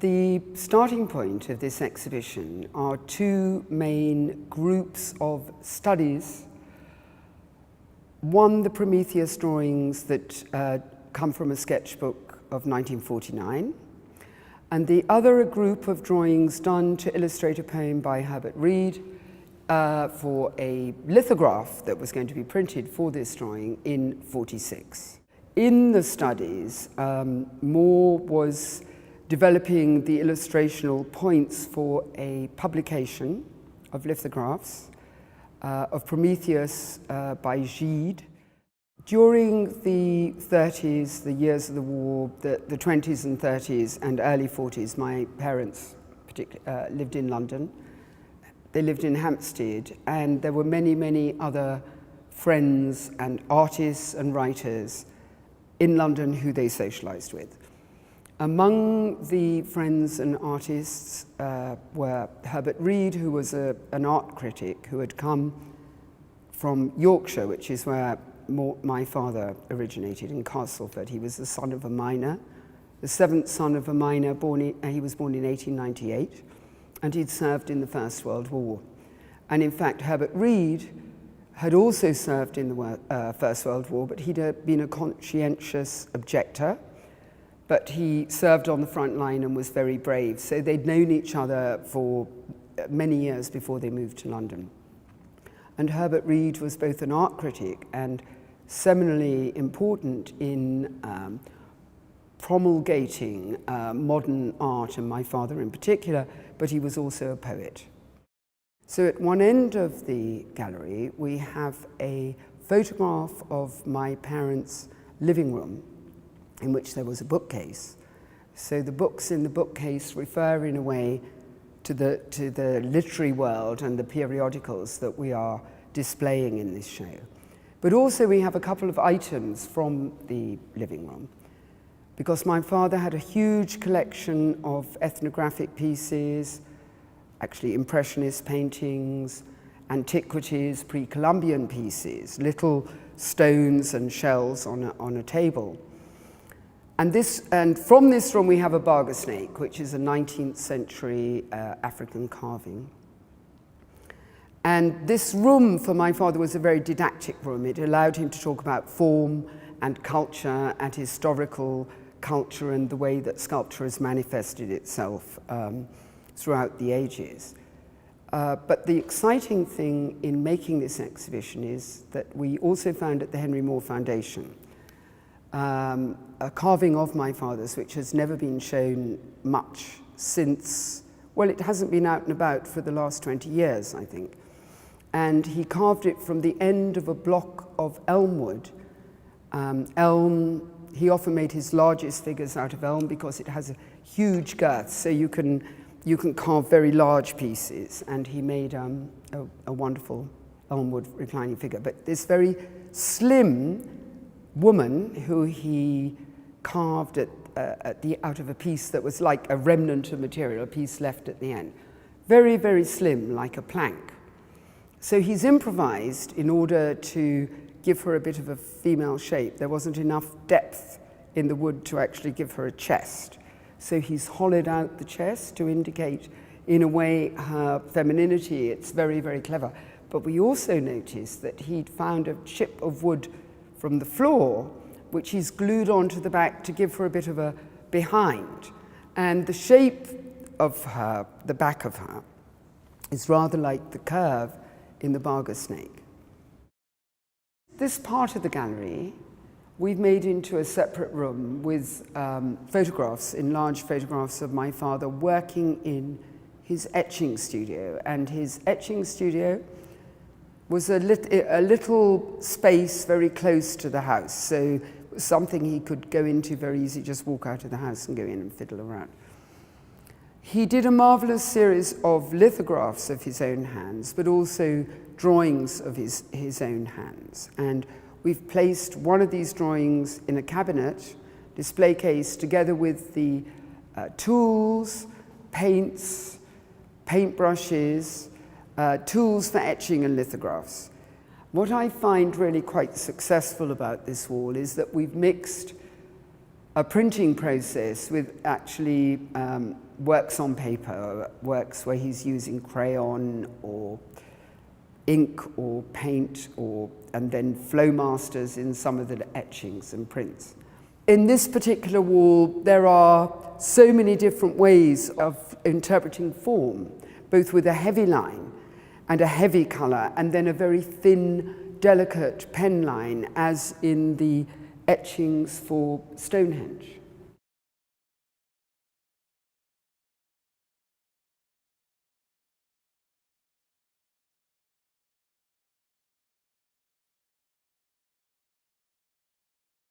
The starting point of this exhibition are two main groups of studies. One, the Prometheus drawings that come from a sketchbook of 1949, and the other a group of drawings done to illustrate a poem by Herbert Reed for a lithograph that was going to be printed for this drawing in '46. In the studies, Moore was developing the illustrational points for a publication of lithographs of Prometheus by Gide. During the 30s, the years of the war, the 20s and 30s and early 40s, my parents particularly lived in London. They lived in Hampstead, and there were many, many other friends and artists and writers in London who they socialized with. Among the friends and artists were Herbert Reed, who was an art critic who had come from Yorkshire, which is where my father originated, in Castleford. He was the son of a miner, the seventh son of a miner. He was born in 1898, and he'd served in the First World War. And in fact, Herbert Reed had also served in the First World War, but he'd been a conscientious objector. But he served on the front line and was very brave. So they'd known each other for many years before they moved to London. And Herbert Reed was both an art critic and seminally important in promulgating modern art, and my father in particular, but he was also a poet. So at one end of the gallery, we have a photograph of my parents' living room, in which there was a bookcase. So the books in the bookcase refer in a way to the literary world and the periodicals that we are displaying in this show. But also we have a couple of items from the living room, because my father had a huge collection of ethnographic pieces, actually impressionist paintings, antiquities, pre-Columbian pieces, little stones and shells on a table. And from this room we have a barger snake, which is a 19th century African carving. And this room for my father was a very didactic room. It allowed him to talk about form and culture and historical culture and the way that sculpture has manifested itself throughout the ages. But the exciting thing in making this exhibition is that we also found at the Henry Moore Foundation a carving of my father's, which has never been shown much since, well, it hasn't been out and about for the last 20 years, I think. And he carved it from the end of a block of elm wood. Elm, he often made his largest figures out of elm because it has a huge girth, so you can carve very large pieces. And he made a wonderful elmwood reclining figure. But this very slim woman who he carved out of a piece that was like a remnant of material, a piece left at the end. Very, very slim, like a plank. So he's improvised in order to give her a bit of a female shape. There wasn't enough depth in the wood to actually give her a chest. So he's hollowed out the chest to indicate, in a way, her femininity. It's very, very clever. But we also noticed that he'd found a chip of wood from the floor, which he's glued onto the back to give her a bit of a behind. And the shape of her, the back of her, is rather like the curve in the barger snake. This part of the gallery we've made into a separate room with photographs, enlarged photographs of my father working in his etching studio. And his etching studio was a little space very close to the house, so it was something he could go into very easy, just walk out of the house and go in and fiddle around. He did a marvelous series of lithographs of his own hands, but also drawings of his own hands. And we've placed one of these drawings in a cabinet, display case, together with the tools, paints, paintbrushes, tools for etching and lithographs. What I find really quite successful about this wall is that we've mixed a printing process with actually works on paper, works where he's using crayon or ink or paint, and then flow masters in some of the etchings and prints. In this particular wall, there are so many different ways of interpreting form, both with a heavy line and a heavy colour, and then a very thin, delicate pen line, as in the etchings for Stonehenge.